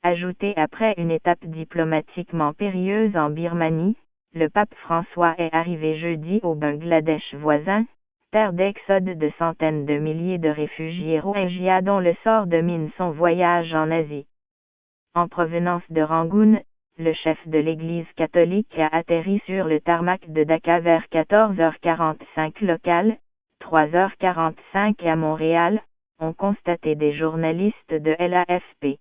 Ajouté après une étape diplomatiquement périlleuse en Birmanie, le pape François est arrivé jeudi au Bangladesh voisin, terre d'exode de centaines de milliers de réfugiés Rohingyas dont le sort domine son voyage en Asie. En provenance de Rangoon, le chef de l'Église catholique a atterri sur le tarmac de Dhaka vers 14h45 local, 3h45 à Montréal, ont constaté des journalistes de l'AFP.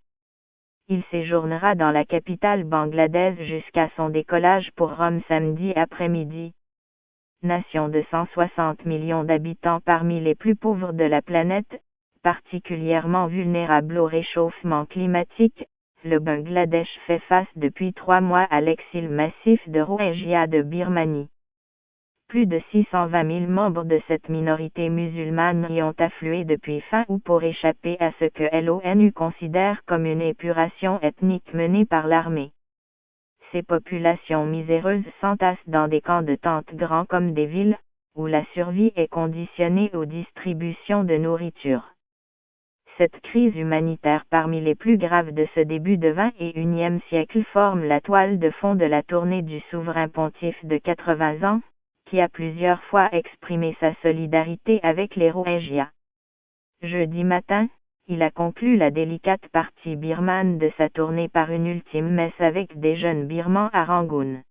Il séjournera dans la capitale bangladaise jusqu'à son décollage pour Rome samedi après-midi. Nation de 160 millions d'habitants parmi les plus pauvres de la planète, particulièrement vulnérable au réchauffement climatique, le Bangladesh fait face depuis 3 mois à l'exil massif de Rohingyas de Birmanie. Plus de 620 000 membres de cette minorité musulmane y ont afflué depuis fin août pour échapper à ce que l'ONU considère comme une épuration ethnique menée par l'armée. Ces populations miséreuses s'entassent dans des camps de tentes grands comme des villes, où la survie est conditionnée aux distributions de nourriture. Cette crise humanitaire parmi les plus graves de ce début de XXIe siècle forme la toile de fond de la tournée du souverain pontife de 80 ans, qui a plusieurs fois exprimé sa solidarité avec les Rohingyas. Jeudi matin, il a conclu la délicate partie birmane de sa tournée par une ultime messe avec des jeunes birmans à Rangoon.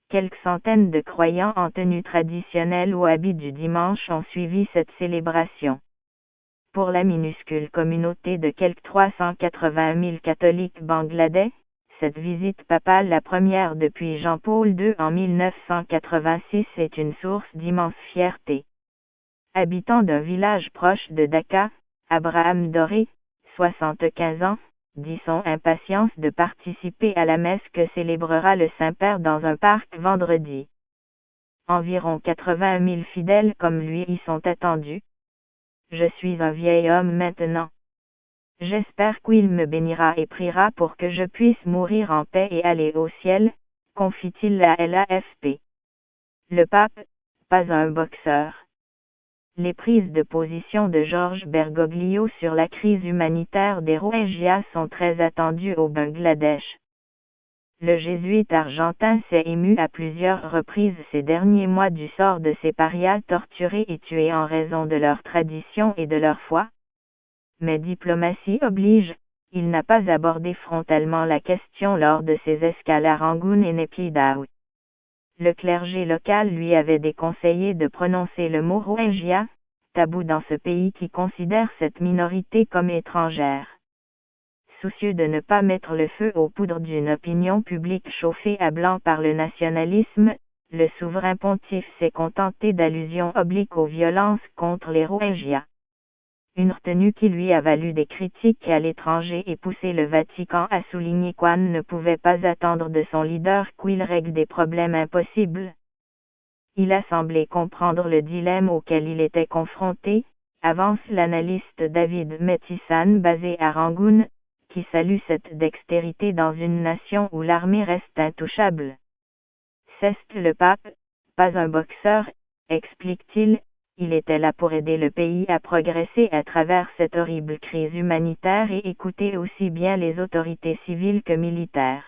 Quelques centaines de croyants en tenue traditionnelle ou habits du dimanche ont suivi cette célébration. Pour la minuscule communauté de quelques 380 000 catholiques bangladais, cette visite papale, la première depuis Jean-Paul II en 1986, est une source d'immense fierté. Habitant d'un village proche de Dhaka, Abraham Doré, 75 ans, dit son impatience de participer à la messe que célébrera le Saint-Père dans un parc vendredi. Environ 80 000 fidèles comme lui y sont attendus. Je suis un vieil homme maintenant. J'espère qu'il me bénira et priera pour que je puisse mourir en paix et aller au ciel, confie-t-il à l'AFP. Le pape, pas un boxeur. Les prises de position de Georges Bergoglio sur la crise humanitaire des Rohingyas sont très attendues au Bangladesh. Le jésuite argentin s'est ému à plusieurs reprises ces derniers mois du sort de ces parias torturés et tués en raison de leur tradition et de leur foi. Mais diplomatie oblige, il n'a pas abordé frontalement la question lors de ses escales à Rangoon et Naypyidaw. Le clergé local lui avait déconseillé de prononcer le mot Rohingya, tabou dans ce pays qui considère cette minorité comme étrangère. Soucieux de ne pas mettre le feu aux poudres d'une opinion publique chauffée à blanc par le nationalisme, le souverain pontife s'est contenté d'allusions obliques aux violences contre les Rohingyas. Une retenue qui lui a valu des critiques à l'étranger et poussé le Vatican à souligner qu'on ne pouvait pas attendre de son leader qu'il règle des problèmes impossibles. Il a semblé comprendre le dilemme auquel il était confronté, avance l'analyste David Metissan basé à Rangoon, qui salue cette dextérité dans une nation où l'armée reste intouchable. C'est le pape, pas un boxeur, explique-t-il. Il était là pour aider le pays à progresser à travers cette horrible crise humanitaire et écouter aussi bien les autorités civiles que militaires.